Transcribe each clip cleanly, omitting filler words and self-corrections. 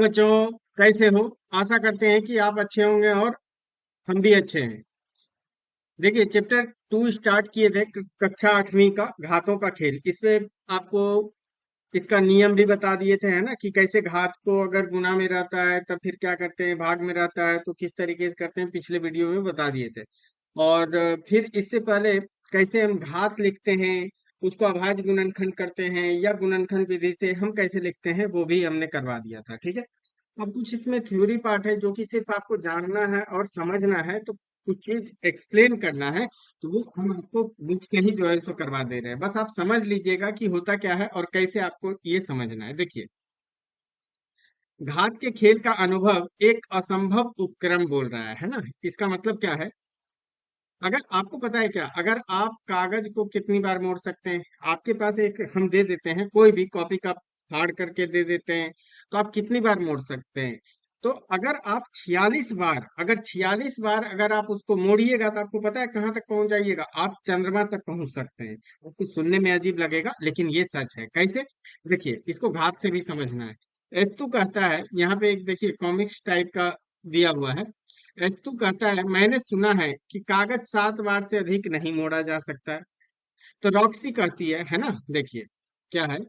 बच्चों, कैसे हो? आशा करते हैं कि आप अच्छे होंगे और हम भी अच्छे हैं। देखिए, चैप्टर 2 स्टार्ट किए थे, कक्षा 8वीं का घातों का खेल। इसमें आपको इसका नियम भी बता दिए थे, है ना, कि कैसे घात को अगर गुना में रहता है तब फिर क्या करते हैं, भाग में रहता है तो किस तरीके से करते हैं, पिछले वीडियो में बता दिए थे। और फिर इससे पहले कैसे हम घात लिखते हैं, उसको अभाज्य गुणनखंड करते हैं या गुणनखंड विधि से हम कैसे लिखते हैं, वो भी हमने करवा दिया था। ठीक है। अब कुछ इसमें थ्योरी पार्ट है जो कि सिर्फ आपको जानना है और समझना है, तो कुछ चीज एक्सप्लेन करना है, तो वो हम आपको बुक से ही जो है सो करवा दे रहे हैं। बस आप समझ लीजिएगा कि होता क्या है और कैसे आपको ये समझना है। देखिए, घात के खेल का अनुभव एक असंभव उपक्रम बोल रहा है ना। इसका मतलब क्या है? अगर आपको पता है क्या, अगर आप कागज को कितनी बार मोड़ सकते हैं, आपके पास एक हम दे देते हैं, कोई भी कॉपी का फाड़ करके दे देते हैं, तो आप कितनी बार मोड़ सकते हैं? तो अगर आप 46 बार अगर आप उसको मोड़िएगा तो आपको पता है कहाँ तक पहुंच जाइएगा? आप चंद्रमा तक पहुंच सकते हैं। आपको सुनने में अजीब लगेगा लेकिन ये सच है। कैसे? देखिए, इसको घात से भी समझना है। एस्तु कहता है, यहाँ पे एक देखिए कॉमिक्स टाइप का दिया हुआ है। एस्तु कहता है, मैंने सुना है कि कागज 7 बार से अधिक नहीं मोड़ा जा सकता है। तो रॉक्सी कहती है ना, देखिए क्या है,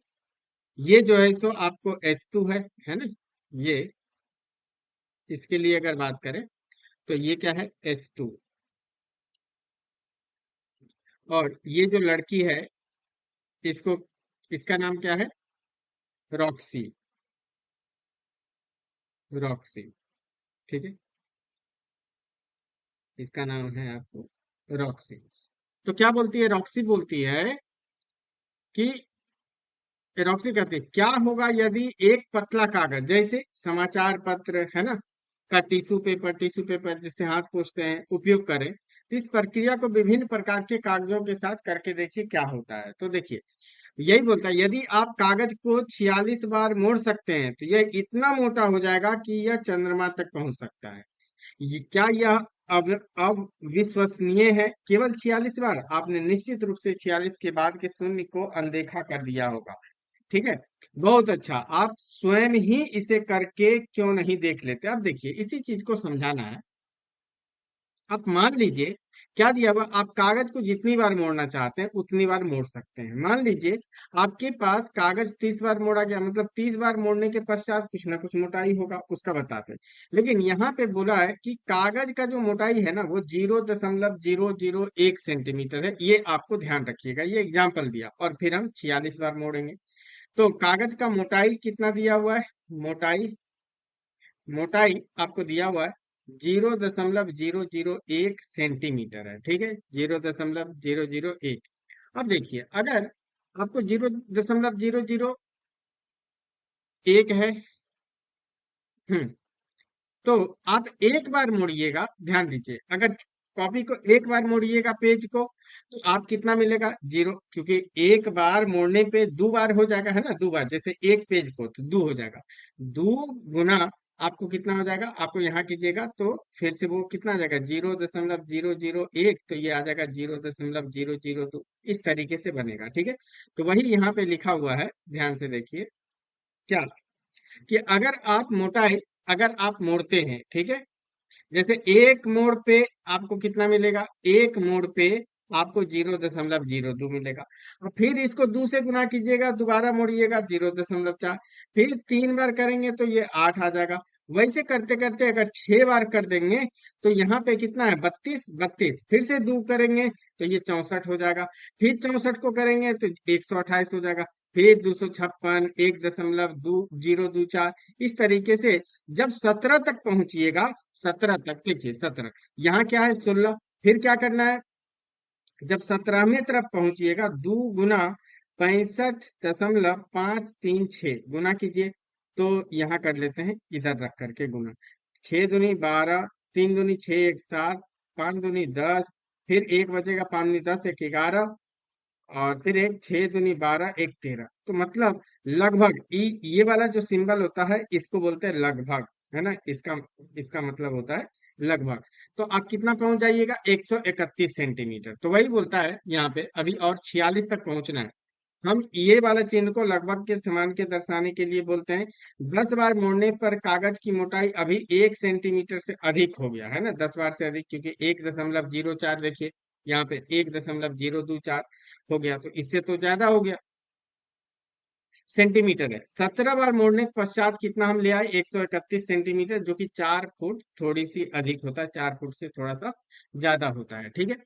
ये जो है सो आपको एस्तु है ना, ये इसके लिए अगर बात करें तो ये क्या है, एस्तु। और ये जो लड़की है, इसको, इसका नाम क्या है? रॉक्सी। रॉक्सी। ठीक है, इसका नाम है आपको रॉक्सी। तो क्या बोलती है रॉक्सी? बोलती है कि रॉक्सी कहते हैं, क्या होगा यदि एक पतला कागज जैसे समाचार पत्र है ना का टिश्यू पेपर जिससे हाथ पोंछते हैं उपयोग करें, तो इस प्रक्रिया को विभिन्न प्रकार के कागजों के साथ करके देखिए क्या होता है। तो देखिए, यही बोलता है, यदि आप कागज को 46 बार मोड़ सकते हैं तो यह इतना मोटा हो जाएगा कि यह चंद्रमा तक पहुंच सकता है। क्या यह अब विश्वसनीय है? केवल 46 बार? आपने निश्चित रूप से 46 के बाद के शून्य को अनदेखा कर दिया होगा। ठीक है, बहुत अच्छा। आप स्वयं ही इसे करके क्यों नहीं देख लेते? अब देखिए, इसी चीज को समझाना है। आप मान लीजिए, क्या दिया हुआ, आप कागज को जितनी बार मोड़ना चाहते हैं उतनी बार मोड़ सकते हैं। मान लीजिए आपके पास कागज 30 बार मोड़ा गया, मतलब 30 बार मोड़ने के पश्चात कुछ ना कुछ मोटाई होगा, उसका बताते हैं। लेकिन यहाँ पे बोला है कि कागज का जो मोटाई है ना वो 0.001 सेंटीमीटर है। ये आपको ध्यान रखिएगा, ये एग्जाम्पल दिया और फिर हम 46 बार मोड़ेंगे। तो कागज का मोटाई कितना दिया हुआ है? मोटाई मोटाई आपको दिया हुआ है 0.001 सेंटीमीटर है। ठीक है, 0.001। अब देखिए, अगर आपको 0.001 है, हम्म, तो आप एक बार मोड़िएगा, ध्यान दीजिए, अगर कॉपी को एक बार मोड़िएगा पेज को, तो आप कितना मिलेगा? 0, क्योंकि एक बार मोड़ने पे 2 बार हो जाएगा, है ना, 2 बार, जैसे एक पेज को तो 2 हो जाएगा। 2 गुना आपको कितना हो जाएगा? आपको यहाँ कीजिएगा तो फिर से वो कितना आ जाएगा? 0.001, तो ये आ जाएगा 0.002। इस तरीके से बनेगा। ठीक है, तो वही यहाँ पे लिखा हुआ है, ध्यान से देखिए क्या, कि अगर आप मोड़ते हैं, ठीक है, जैसे एक मोड़ पे आपको कितना मिलेगा? एक मोड़ पे आपको 0.02 मिलेगा। और फिर इसको 2 से गुना कीजिएगा, दोबारा मोड़िएगा 0.4, फिर 3 बार करेंगे तो ये 8 आ जाएगा। वैसे करते करते अगर 6 बार कर देंगे तो यहाँ पे कितना है? 32। फिर से 2 करेंगे तो ये 64 हो जाएगा। फिर 64 को करेंगे तो 128 हो जाएगा। फिर 256, 1.024, इस तरीके से जब 17 तक पहुंचिएगा, 17 तक, देखिए 17, यहाँ क्या है? 16। फिर क्या करना है? जब 17वें तरफ पहुंचिएगा, 2 गुना 65.536 गुना कीजिए। तो यहाँ कर लेते हैं, इधर रख करके गुना, 6 दूनी 12, 3 दूनी 6, 1 7, 5 दूनी 10, फिर एक बचेगा, 5 दूनी 10, 1 11, और फिर एक 6 दूनी 12, 1 13। तो मतलब लगभग ये वाला जो सिंबल होता है इसको बोलते हैं लगभग, है ना, इसका इसका मतलब होता है लगभग। तो आप कितना पहुंच जाइएगा? 131 सेंटीमीटर। तो वही बोलता है यहाँ पे, अभी और 46 तक पहुंचना है। हम ये वाला चिन्ह को लगभग के समान के दर्शाने के लिए बोलते हैं। 10 बार मोड़ने पर कागज की मोटाई अभी 1 सेंटीमीटर से अधिक हो गया है ना, 10 बार से अधिक, क्योंकि 1.04 देखिए यहाँ पे 1.024 हो गया, तो इससे तो ज्यादा हो गया, सेंटीमीटर है। 17 बार मोड़ने के पश्चात कितना हम ले आए, 131 सेंटीमीटर, जो कि 4 फुट थोड़ी सी अधिक होता है, 4 फुट से थोड़ा सा ज्यादा होता है, ठीक है।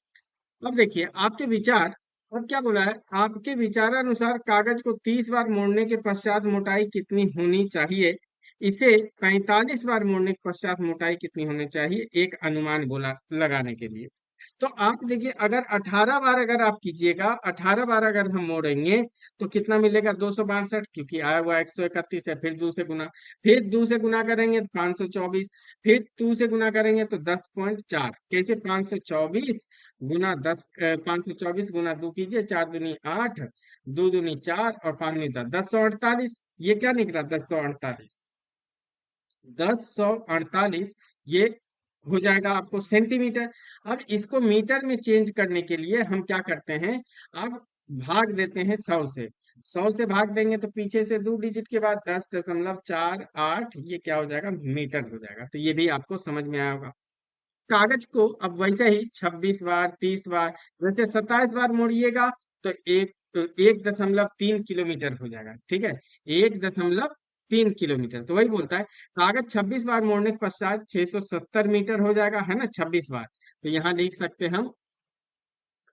अब देखिए आपके विचार, और क्या बोला है, आपके विचारानुसार कागज को 30 बार मोड़ने के पश्चात मोटाई कितनी होनी चाहिए, इसे 45 बार मोड़ने के पश्चात मोटाई कितनी होनी चाहिए, एक अनुमान बोला लगाने के लिए। तो आप देखिए, अगर 18 बार अगर आप कीजिएगा, 18 बार अगर हम मोड़ेंगे तो कितना मिलेगा, 262, क्योंकि आया हुआ 131 है, फिर 2 से गुना, फिर 2 से गुना करेंगे तो 524, फिर 2 से गुना करेंगे तो 10.4, कैसे 524 गुना 10, 524 गुना 2 कीजिए, 4 दूनी 8, 2 दूनी 4 और 5 दूनी 10, 1048, ये क्या निकला, 1048, 1048, ये हो जाएगा आपको सेंटीमीटर। अब इसको मीटर में चेंज करने के लिए हम क्या करते हैं, अब भाग देते हैं 100 से, 100 से भाग देंगे तो पीछे से 2 डिजिट के बाद 10.48, ये क्या हो जाएगा, मीटर हो जाएगा। तो ये भी आपको समझ में आया होगा। कागज को अब वैसे ही 26 बार, 30 बार, वैसे 27 बार मोड़िएगा तो 1.3 किलोमीटर हो जाएगा, ठीक है, 1.3 किलोमीटर। तो वही बोलता है, कागज 26 बार मोड़ने के पश्चात 670 मीटर हो जाएगा, है ना, 26 बार। तो यहाँ लिख सकते हैं हम,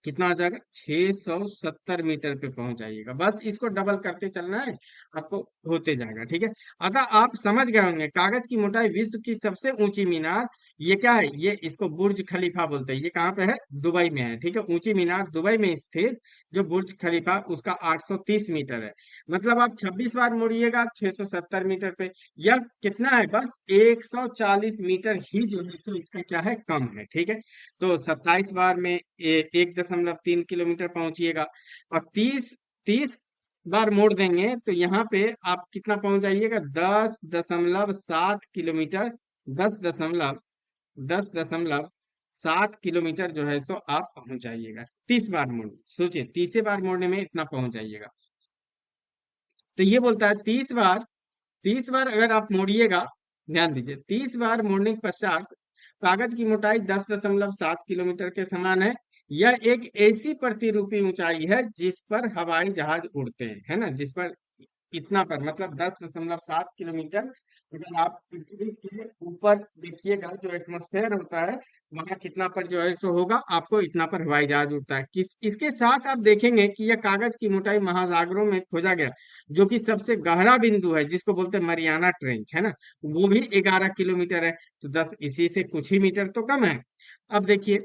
कितना आ जाएगा, 670 मीटर पे पहुंच जाइएगा, बस इसको डबल करते चलना है, आपको होते जाएगा, ठीक है। अतः आप समझ गए होंगे, कागज की मोटाई विश्व की सबसे ऊंची मीनार, ये क्या है, ये इसको बुर्ज खलीफा बोलते हैं, ये कहाँ पे है, दुबई में है, ठीक है, ऊंची मीनार दुबई में स्थित जो बुर्ज खलीफा, उसका 830 मीटर है। मतलब आप 26 बार मुड़िएगा 670 मीटर पे, यह कितना है, बस 140 मीटर ही जो है सो इसका क्या है, कम है, ठीक है। तो 27 बार में 1.3 किलोमीटर पहुंचिएगा, और 30 बार मोड़ देंगे तो यहाँ पे आप कितना पहुंच जाइएगा, 10.7 किलोमीटर, 10 दशमलव 10.7 किलोमीटर जो है सो आप पहुंच जाइएगा, 30 बार मोड़, सोचिए 30 बार मोड़ने में इतना पहुंच जाइएगा। तो ये बोलता है 30 बार, 30 बार अगर आप मोड़िएगा, ध्यान दीजिए, 30 बार मोड़ने के पश्चात कागज की मोटाई 10.7 किलोमीटर के समान है। यह एक ऐसी प्रतिरूपी ऊंचाई है जिस पर हवाई जहाज उड़ते हैं, है ना, जिस पर, इतना पर मतलब 10.7 किलोमीटर, अगर आप पृथ्वी के ऊपर देखिएगा जो एटमॉस्फेयर होता है, वहां कितना पर जो है सो होगा, आपको इतना पर हवाई जहाज उड़ता है। किस इसके साथ आप देखेंगे कि यह कागज की मोटाई महासागरों में खोजा गया, जो कि सबसे गहरा बिंदु है, जिसको बोलते हैं मरियाना ट्रेंच, है ना, वो भी 11 किलोमीटर है। तो 10 इसी से कुछ ही मीटर तो कम है। अब देखिए,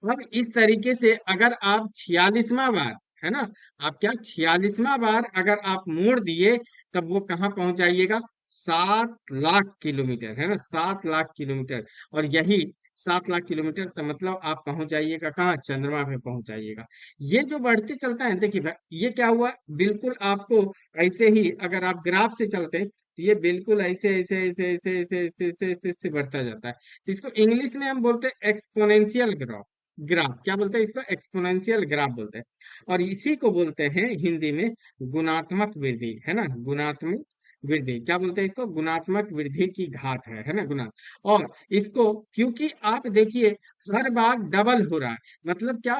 अब इस तरीके से अगर आप 46वां बार, है ना, आप क्या 46वां बार अगर आप मोड़ दिए, तब वो कहाँ पहुंच जाइएगा, 7 लाख किलोमीटर, है ना, 7 लाख किलोमीटर। और यही 7 लाख किलोमीटर, तो मतलब आप पहुंच जाइएगा कहाँ, चंद्रमा पे पहुंच जाइएगा। ये जो बढ़ते चलता है, देखिए भाई ये क्या हुआ, बिल्कुल आपको ऐसे ही अगर आप ग्राफ से चलते हैं तो ये बिल्कुल ऐसे ऐसे ऐसे ऐसे ऐसे ऐसे ऐसे ऐसे ऐसे बढ़ता जाता है। तो इसको इंग्लिश में हम बोलते हैं एक्सपोनेंशियल ग्राफ, ग्राफ क्या बोलते हैं इसको, एक्सपोनेंशियल ग्राफ बोलते हैं। और इसी को बोलते हैं हिंदी में गुणात्मक वृद्धि, है ना, गुणात्मक वृद्धि, क्या बोलते हैं इसको, गुणात्मक वृद्धि की घात है ना, गुना। और इसको, क्योंकि आप देखिए हर बार डबल हो रहा है, मतलब क्या,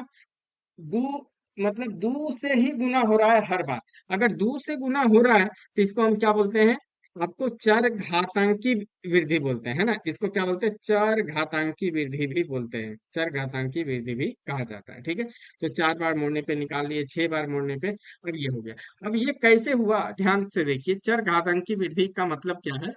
दो, मतलब दो से ही गुना हो रहा है हर बार। अगर दो से गुना हो रहा है तो इसको हम क्या बोलते हैं, आपको चर घातांकी वृद्धि बोलते हैं, है ना, इसको क्या बोलते हैं, चर घातांकी वृद्धि भी बोलते हैं, चर घातांकी वृद्धि भी कहा जाता है, ठीक है। तो 4 बार मोड़ने पे निकाल लिए, 6 बार मोड़ने पे, अब ये हो गया। अब ये कैसे हुआ, ध्यान से देखिए, चर घातांकी वृद्धि का मतलब क्या है।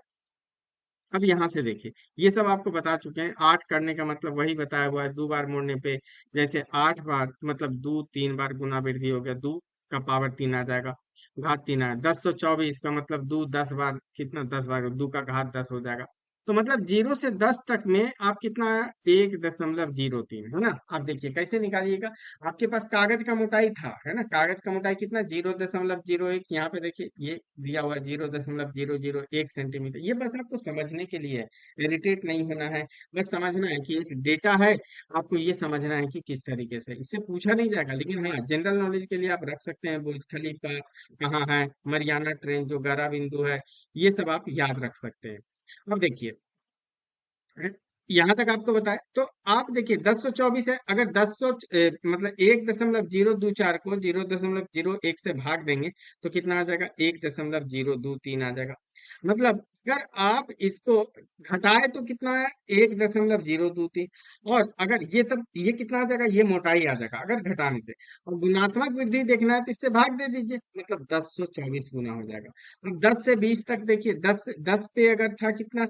अब यहाँ से देखिए, ये सब आपको बता चुके हैं, 8 करने का मतलब वही बताया हुआ है, 2 बार मोड़ने पे, जैसे 8 बार मतलब 2 3 बार गुना वृद्धि हो गया, 2 का पावर 3 आ जाएगा, घात 3 आया, 1024 का मतलब 2 10 बार, कितना 10 बार, 2 का घात 10 हो जाएगा। तो मतलब 0 से 10 तक में आप कितना आया, 1.03 है ना। आप देखिए कैसे निकालिएगा। आपके पास कागज का मोटाई था, है ना, कागज का मोटाई कितना, 0.01, यहाँ पे देखिए ये दिया हुआ 0.001 सेंटीमीटर। ये बस आपको समझने के लिए है, इरिटेट नहीं होना है, बस समझना है कि एक डेटा है, आपको ये समझना है कि किस तरीके से इससे पूछा नहीं जाएगा। लेकिन हाँ, जनरल नॉलेज के लिए आप रख सकते हैं, बुर्ज खलीफा कहाँ है, मरियाना ट्रेन जो गारा बिंदु है, ये सब आप याद रख सकते हैं। अब देखिए, यहां तक आपको बताया, तो आप देखिए 1024 है, अगर 10 मतलब 1.024 को 0.01 से भाग देंगे तो कितना आ जाएगा, 1.023 आ जाएगा। मतलब अगर आप इसको घटाए तो कितना है, 1.023। और अगर ये, तब ये कितना आ जाएगा, ये मोटाई आ जाएगा अगर घटाने से। और गुणात्मक वृद्धि देखना है तो इससे भाग दे दीजिए, मतलब 1024 गुना हो जाएगा। अब 10 से 20 तक देखिए, 10 पे अगर था कितना,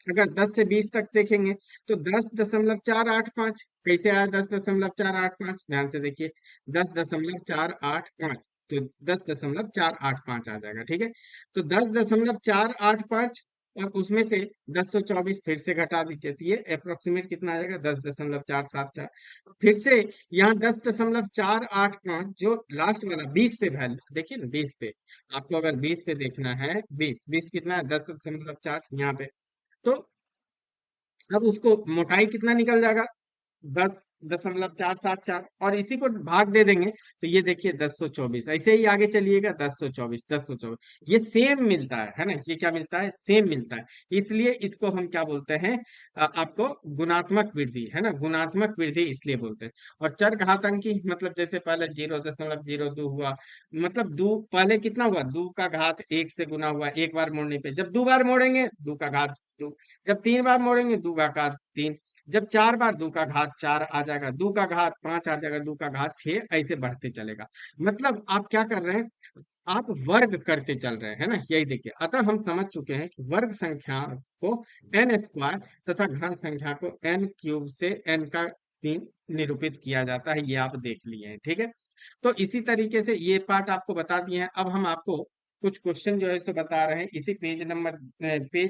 अगर 10 से 20 तक देखेंगे तो 10.485, कैसे आया 10.485, ध्यान से देखिए, 10.485, तो 10.485 आ जाएगा, ठीक है। तो 10.485, और उसमें से 1024 फिर से घटा दीजिए, तो ये अप्रोक्सीमेट कितना आ जाएगा, 10.474। फिर से यहाँ 10.485, जो लास्ट वाला 20 पे वैल्यू देखिए ना, 20 पे आपको अगर 20 पे देखना है, 20 कितना है, 10.4 यहाँ पे। तो अब उसको मोटाई कितना निकल जाएगा, 10.474, और इसी को भाग दे देंगे तो ये देखिए 1024, ऐसे ही आगे चलिएगा, 1024, 1024, ये सेम मिलता है ना, ये क्या मिलता है, सेम मिलता है। इसलिए इसको हम क्या बोलते हैं, आपको गुणात्मक वृद्धि, है ना, गुणात्मक वृद्धि इसलिए बोलते हैं। और चर घातांकी मतलब जैसे पहले 0.02 हुआ, मतलब दो पहले कितना हुआ, दो का घात एक से गुना हुआ एक बार मोड़ने पे, जब दो बार मोड़ेंगे दो का घात दो, जब तीन बार मोड़ेंगे दो का घात तीन, जब चार बार दो का घात चार आ जाएगा, दो का घात पांच आ जाएगा, दो का घात छह, ऐसे बढ़ते चलेगा। मतलब आप क्या कर रहे हैं, आप वर्ग करते चल रहे हैं ना, यही देखिए। अतः हम समझ चुके हैं कि वर्ग संख्या को एन स्क्वायर तथा घन संख्या को एन क्यूब से एन का 3 निरूपित किया जाता है, ये आप देख लिए हैं, ठीक है। तो इसी तरीके से ये पार्ट आपको बता दिए हैं। अब हम आपको कुछ क्वेश्चन जो है सो बता रहे हैं, इसी पेज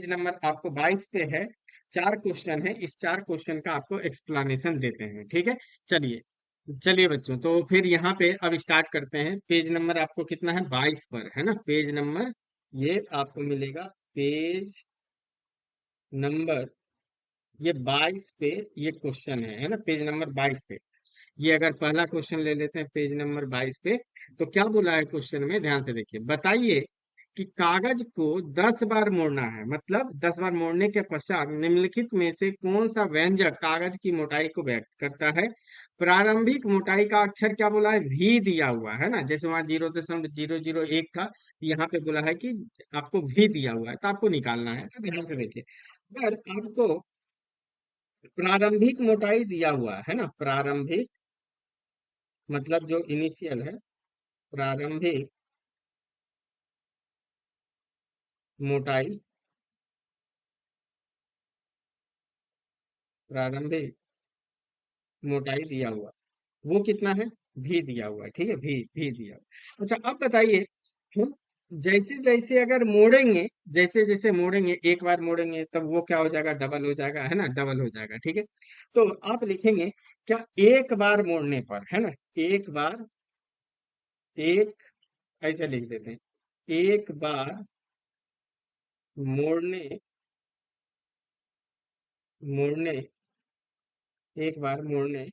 नंबर आपको 22 पे है, 4 क्वेश्चन है, इस 4 क्वेश्चन का आपको एक्सप्लेनेशन देते हैं, ठीक है। चलिए, चलिए बच्चों, तो फिर यहाँ पे अब स्टार्ट करते हैं। पेज नंबर आपको कितना है, 22 पर, है ना, पेज नंबर ये आपको मिलेगा, पेज नंबर ये 22 पे ये क्वेश्चन है ना, पेज नंबर 22 पे। ये अगर पहला क्वेश्चन ले लेते हैं पेज नंबर 22 पे, तो क्या बोला है क्वेश्चन में, ध्यान से देखिए। बताइए कि कागज को 10 बार मोड़ना है, मतलब 10 बार मोड़ने के पश्चात निम्नलिखित में से कौन सा व्यंजक कागज की मोटाई को व्यक्त करता है। प्रारंभिक मोटाई का अक्षर क्या बोला है, भी दिया हुआ है ना, जैसे वहां 0.001 था, यहाँ पे बोला है कि आपको भी दिया हुआ है, तो आपको निकालना है। तो ध्यान से देखिए, अगर आपको प्रारंभिक मोटाई दिया हुआ है ना, प्रारंभिक मतलब जो इनिशियल है, प्रारंभिक मोटाई, प्रारंभिक मोटाई दिया हुआ, वो कितना है, भी दिया हुआ है, ठीक है, भी दिया हुआ। अच्छा अब बताइए, हम जैसे जैसे अगर मोड़ेंगे, जैसे जैसे मोड़ेंगे, एक बार मोड़ेंगे तब वो क्या हो जाएगा, डबल हो जाएगा, है ना, डबल हो जाएगा, ठीक है। तो आप लिखेंगे क्या, एक बार मोड़ने पर, है ना, एक बार, एक, ऐसे लिख देते हैं, एक बार मोड़ने, मोड़ने, एक बार मोड़ने,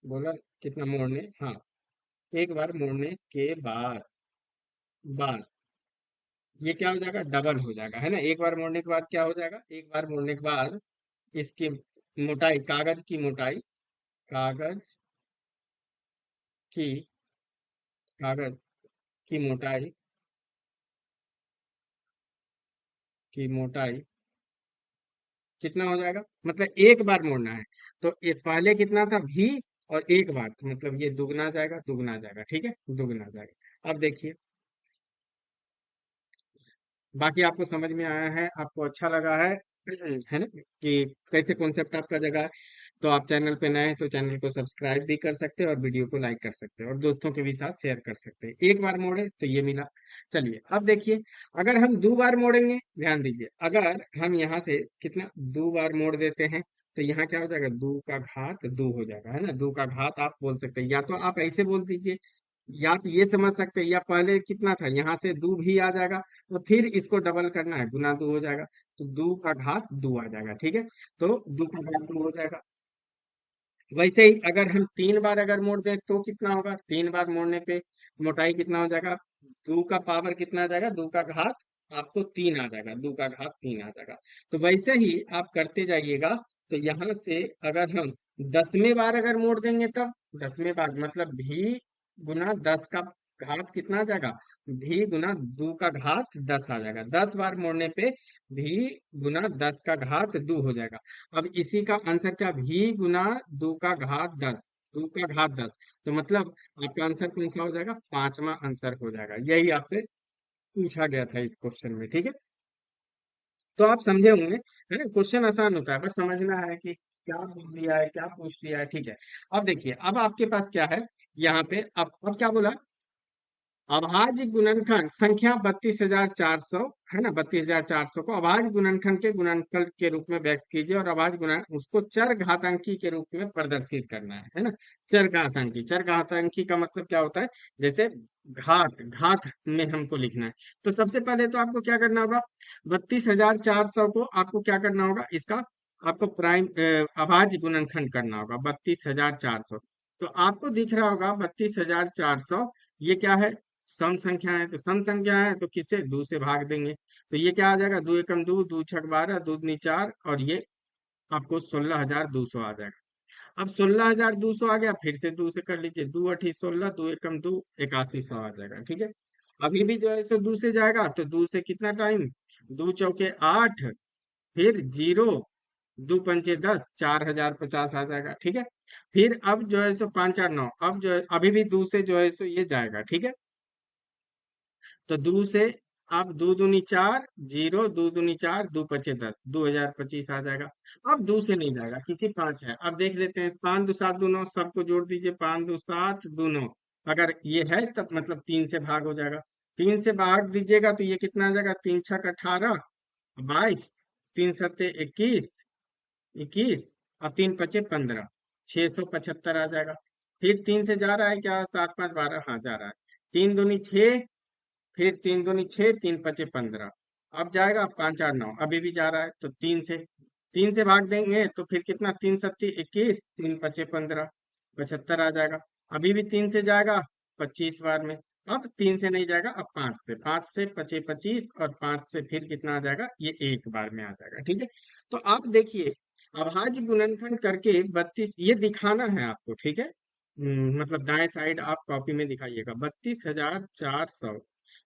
बोला कितना मोड़ने, हाँ, एक बार मोड़ने के बाद, बाद ये क्या हो जाएगा, डबल हो जाएगा, है ना। एक बार मोड़ने के बाद क्या हो जाएगा, एक बार मोड़ने के बाद इसकी मोटाई, कागज की मोटाई, कागज की, कागज की मोटाई, की मोटाई कितना हो जाएगा, मतलब एक बार मोड़ना है, तो ये पहले कितना था भी, और एक बार तो मतलब ये दुगना जाएगा, दुगना जाएगा, ठीक है, दुगना जाएगा। अब देखिए, बाकी आपको समझ में आया है, आपको अच्छा लगा है ना, कि कैसे कॉन्सेप्ट आपका जगह है। तो आप चैनल पे नए हैं तो चैनल को सब्सक्राइब भी कर सकते हैं और वीडियो को लाइक कर सकते हैं और दोस्तों के भी साथ शेयर कर सकते हैं। एक बार मोड़े तो ये मिला। चलिए अब देखिए, अगर हम दो बार मोड़ेंगे, ध्यान दीजिए, अगर हम यहाँ से कितना दो बार मोड़ देते हैं तो यहाँ क्या हो जाएगा, दो का घात दो हो जाएगा, है ना। दो का घात आप बोल सकते हैं, या तो आप ऐसे बोल दीजिए, या आप ये समझ सकते हैं, या पहले कितना था, यहाँ से दो भी आ जाएगा तो फिर इसको डबल करना है, गुना दो हो जाएगा, तो दो का घात दो आ जाएगा, ठीक है। तो दो का घात दो हो जाएगा। वैसे ही अगर हम तीन बार अगर मोड़ दें तो कितना होगा, तीन बार मोड़ने पे मोटाई कितना हो जाएगा, दो का पावर कितना आ जाएगा, दो का घात आपको तीन आ जाएगा, दो का घात तीन आ जाएगा। तो वैसे ही आप करते जाइएगा। तो यहाँ से अगर हम 10वें बार अगर मोड़ देंगे तब 10वें बार मतलब भी गुना 10 का घात कितना आ जाएगा, भी गुना दो का घात 10 आ जाएगा। 10 बार मोड़ने पे भी गुना 10 का घात दो हो जाएगा। अब इसी का आंसर क्या, भी गुना दो का घात 10, दो का घात 10। तो मतलब आपका आंसर कौन सा हो जाएगा, पांचवा आंसर हो जाएगा। यही आपसे पूछा गया था इस क्वेश्चन में, ठीक है। तो आप समझे होंगे, है ना। क्वेश्चन आसान होता है, बस समझना है कि क्या पूछ लिया है, क्या पूछ लिया है, ठीक है। अब देखिए, अब आपके पास क्या है, यहाँ पे अब क्या बोला, अभाज्य गुणनखंड संख्या 32,400, है ना। 32,400 को अभाज्य गुणनखंड के गुणनफल के रूप में व्यक्त कीजिए और अभाज्य गुणन उसको चर घातांकी के रूप में प्रदर्शित करना है ना। चर घातांकी, चर घातांकी का मतलब क्या होता है, जैसे घात, घात में हमको लिखना है। तो सबसे पहले तो आपको क्या करना होगा, 32,400 को आपको क्या करना होगा, इसका आपको प्राइम अभाज्य गुणनखंड करना होगा 32,400। तो आपको दिख रहा होगा 32,400, ये क्या है, सम संख्या है। तो सम संख्या है तो किससे, दो से भाग देंगे। तो ये क्या आ जाएगा, दो एकम दो, दो छक 12, दो दूनी 4, और ये आपको 16,200 आ जाएगा। अब 16,200 आ गया, फिर से दो से कर लीजिए, दो अठी 16, दो एकम दो, 8100 आ जाएगा, ठीक है। अभी भी जो है सो दो से जाएगा, तो दो से कितना टाइम, दो चौके 8, फिर जीरो, दो पंचे 10, 4,050 आ जाएगा, ठीक है। फिर अब जो है सो पांच चार नौ, अब जो है अभी भी दो से जो है सो ये जाएगा, ठीक है। तो दो से आप दो दूनी चार, जीरो, दो दूनी चार, दो पचे 10, 2,025 आ जाएगा। अब दो से नहीं जाएगा क्योंकि पांच है। अब देख लेते हैं, पांच दो सात दो नौ, सबको जोड़ दीजिए, पांच दो सात दो नौ। अगर ये है तब मतलब तीन से भाग हो जाएगा। तीन से भाग दीजिएगा तो ये कितना आ जाएगा, तीन छक 18, 22, तीन सत्ते 21, 21, और तीन पचे 15, 675 आ जाएगा। फिर तीन से जा रहा है क्या, सात पांच 12, हाँ जा रहा है। तीन दूनी 6, फिर तीन दूनी 6, तीन पचे 15, अब जाएगा पांच आठ 9, अभी भी जा रहा है। तो तीन से भाग देंगे तो फिर कितना, तीन सत्ती 21, तीन पचे 15, 75 आ जाएगा। अभी भी तीन से जाएगा 25 बार में। अब तीन से नहीं जाएगा, अब पांच से पचे 25, और पांच से फिर कितना आ जाएगा, ये एक बार में आ जाएगा, ठीक है। तो आप देखिए, अभाज्य गुणनखंड करके 32 ये दिखाना है आपको, ठीक है। मतलब दाएं साइड आप कॉपी में दिखाइएगा, 32,400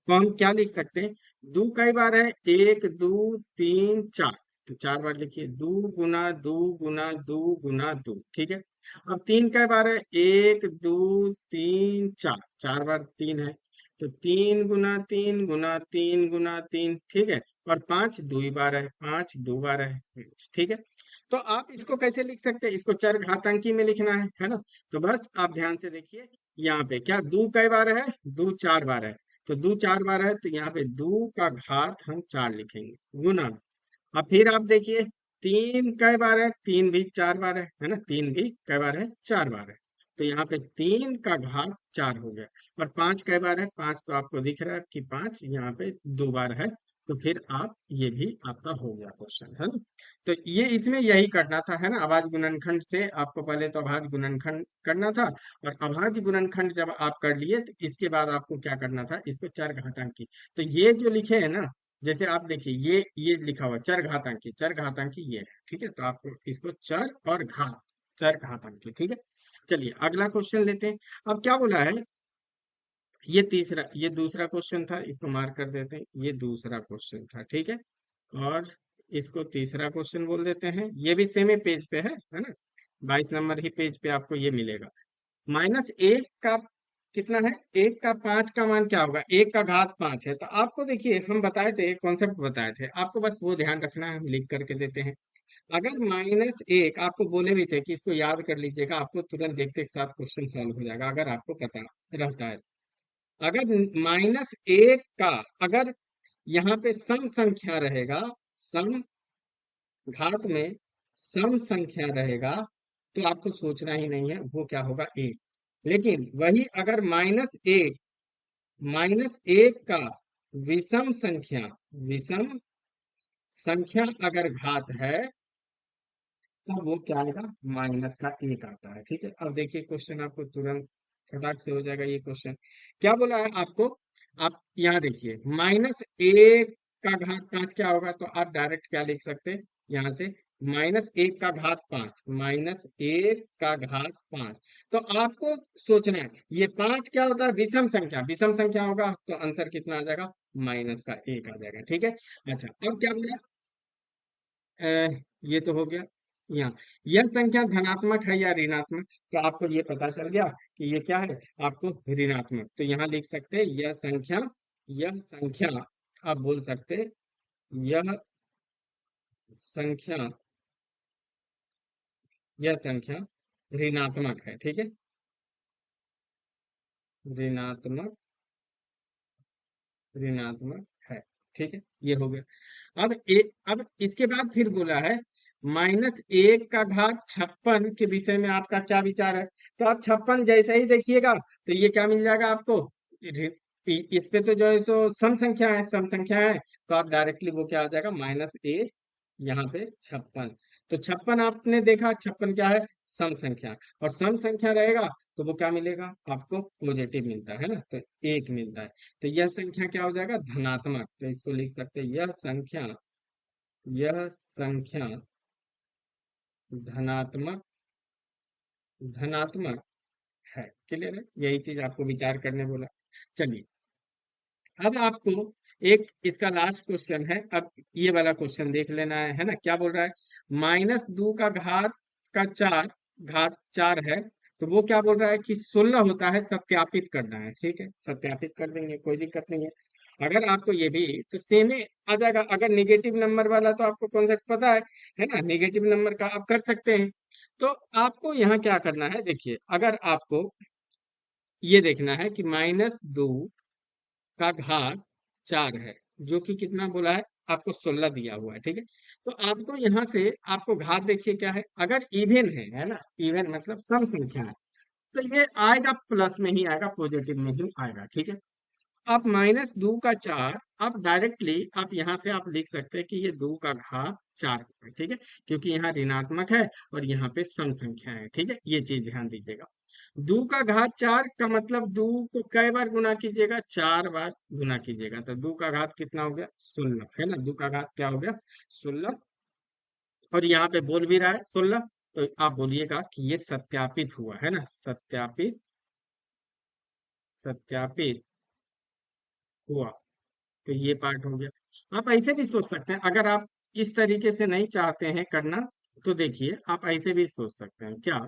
को हम क्या लिख सकते हैं, दो कई बार है, एक दो तीन चार, तो चार बार लिखिए, दो गुना दो गुना दो गुना दो, ठीक है। अब तीन कई बार है, एक दो तीन चार, चार बार तीन है, तो तीन गुना तीन गुना तीन गुना तीन, ठीक है। और पांच दो ही बार है, पांच दो बार है, ठीक है। तो आप इसको कैसे लिख सकते हैं, इसको चर घातांकी में लिखना है ना। तो बस आप ध्यान से देखिए, यहाँ पे क्या दो कई बार है, दो चार बार है। तो दो चार बार है तो यहाँ पे दो का घात हम चार लिखेंगे, गुना। अब फिर आप देखिए, तीन कई बार है, तीन भी चार बार है ना, तीन भी कई बार है, चार बार है। तो यहाँ पे तीन का घात चार हो गया। और पांच कई बार है, पांच तो आपको दिख रहा है कि पांच यहाँ पे दो बार है। तो फिर आप ये भी आपका हो गया क्वेश्चन, है ना। तो ये इसमें यही करना था, है ना। अभाज्य गुणनखंड से आपको पहले तो अभाज्य गुणनखंड करना था, और अभाज्य गुणनखंड जब आप कर लिए तो इसके बाद आपको क्या करना था, इसको चर घातांकी। तो ये जो लिखे हैं ना, जैसे आप देखिए, ये लिखा हुआ है चर घातांकी, चर घातांकी ये है, ठीक है। तो आपको इसको चर और घात, चर घातांकी, ठीक है। चलिए अगला क्वेश्चन लेते हैं। अब क्या बोला है, ये दूसरा क्वेश्चन था, इसको मार्क कर देते हैं, ये दूसरा क्वेश्चन था, ठीक है। और इसको तीसरा क्वेश्चन बोल देते हैं, ये भी सेम ही पेज पे है ना। 22 नंबर ही पेज पे आपको ये मिलेगा। माइनस एक का कितना है, एक का पांच का मान क्या होगा, एक का घात पांच है। तो आपको देखिए, हम बताए थे, कॉन्सेप्ट बताए थे आपको, बस वो ध्यान रखना है, हम लिख करके देते हैं। अगर -1 आपको बोले भी थे कि इसको याद कर लीजिएगा, आपको तुरंत देखते के साथ क्वेश्चन सॉल्व हो जाएगा अगर आपको पता रहता है। अगर -1 का अगर यहाँ पे सम संख्या रहेगा, सम घात में सम संख्या रहेगा, तो आपको सोचना ही नहीं है, वो क्या होगा, 1। लेकिन वही अगर -1 का विषम संख्या, विषम संख्या अगर घात है, तो वो क्या आएगा, -1 आता है। ठीक है, अब देखिए क्वेश्चन आपको तुरंत फटाक से हो जाएगा ये क्वेश्चन। क्या बोला है आपको, आप यहाँ देखिए, -1 का घात 5 क्या होगा, तो आप डायरेक्ट क्या लिख सकते हैं यहाँ से, -1 का घात 5, -1 का घात 5। तो आपको सोचना है ये 5 क्या होता है, विषम संख्या, विषम संख्या होगा तो आंसर कितना आ जाएगा, -1 आ जाएगा। ठीक है, अच्छा अब क्या बोला, अ, ये तो हो गया। यहाँ यह संख्या धनात्मक है या ऋणात्मक, तो आपको ये पता चल गया कि ये क्या है, आपको ऋणात्मक, तो यहाँ लिख सकते हैं यह संख्या आप बोल सकते हैं, यह संख्या यह संख्या ऋणात्मक है। ठीक है, ऋणात्मक ऋणात्मक है। ठीक है, ये हो गया। अब इसके बाद फिर बोला है -1 का घात 56 के विषय में आपका क्या विचार है, तो आप 56 जैसे ही देखिएगा तो ये क्या मिल जाएगा आपको, इस पे तो जो है सो सम संख्या है, सम संख्या है, तो आप डायरेक्टली वो क्या आ जाएगा, -1 यहाँ पे 56। तो 56 आपने देखा, 56 क्या है, सम संख्या, और सम संख्या रहेगा तो वो क्या मिलेगा आपको, पॉजिटिव मिलता है ना, तो 1 मिलता है। तो यह संख्या क्या हो जाएगा, धनात्मक, तो इसको लिख सकते हैं यह संख्या धनात्मक धनात्मक है। क्लियर है, यही चीज आपको विचार करने बोला। चलिए, अब आपको एक इसका लास्ट क्वेश्चन है, अब ये वाला क्वेश्चन देख लेना है ना, क्या बोल रहा है, -2 का घात का 4, घात 4 है, तो वो क्या बोल रहा है कि 16 होता है, सत्यापित करना है। ठीक है, सत्यापित कर देंगे, कोई दिक्कत नहीं है। अगर आपको ये भी तो सेम ही आ जाएगा, अगर निगेटिव नंबर वाला तो आपको कॉन्सेप्ट पता है ना, निगेटिव नंबर का आप कर सकते हैं। तो आपको यहाँ क्या करना है, देखिए अगर आपको ये देखना है कि -2 का घात 4 है, जो कि कितना बोला है आपको, 16 दिया हुआ है। ठीक है, तो आपको यहाँ से आपको घात देखिए क्या है, अगर इवन है ना, इवन मतलब सम संख्या है, तो ये आएगा प्लस में ही आएगा, पॉजिटिव में ही आएगा। ठीक है, आप -2 का 4, आप डायरेक्टली आप यहाँ से आप लिख सकते हैं कि ये 2 का घात 4 है। ठीक है, क्योंकि यहाँ ऋणात्मक है और यहाँ पे सम संख्या है। ठीक है, ये चीज ध्यान दीजिएगा। 2 का घात 4 का मतलब 2 को कई बार गुना कीजिएगा, 4 बार गुना कीजिएगा, तो 2 का घात कितना हो गया, 16 है ना, 2 का घात क्या हो गया, 16। और यहाँ पे बोल भी रहा है 16, तो आप बोलिएगा कि ये सत्यापित हुआ है ना, सत्यापित सत्यापित हुआ। तो ये पार्ट हो गया। आप ऐसे भी सोच सकते हैं, अगर आप इस तरीके से नहीं चाहते हैं करना, तो देखिए आप ऐसे भी सोच सकते हैं क्या,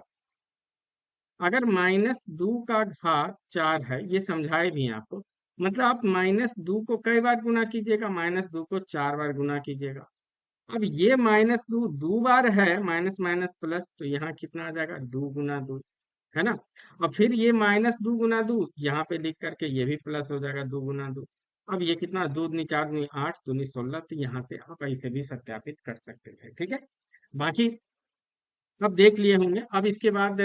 अगर -2 का घात 4 है, ये समझाए भी हैं आपको, मतलब आप -2 को कई बार गुना कीजिएगा, -2 को 4 बार गुना कीजिएगा। अब ये -2 दो बार है, माइनस माइनस प्लस, तो यहाँ कितना आ जाएगा, 2 गुना 2, है ना। और फिर ये -2 गुना 2 यहाँ पे लिख करके ये भी प्लस हो जाएगा, 2 गुना 2। अब ये कितना, 2 दूनी 4 दूनी 8, दूनी 16, तो यहाँ से आप ऐसे भी सत्यापित कर सकते हैं। ठीक है, बाकी अब देख लिए होंगे। अब इसके बाद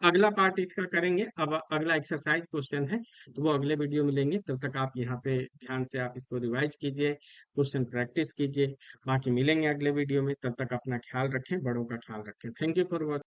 अगला पार्ट इसका करेंगे, अब अगला एक्सरसाइज क्वेश्चन है, तो वो अगले वीडियो में लेंगे। तब तक आप यहाँ पे ध्यान से आप इसको रिवाइज कीजिए, क्वेश्चन प्रैक्टिस कीजिए। बाकी मिलेंगे अगले वीडियो में, तब तक अपना ख्याल रखें, बड़ों का ख्याल रखें। Thank you for watching.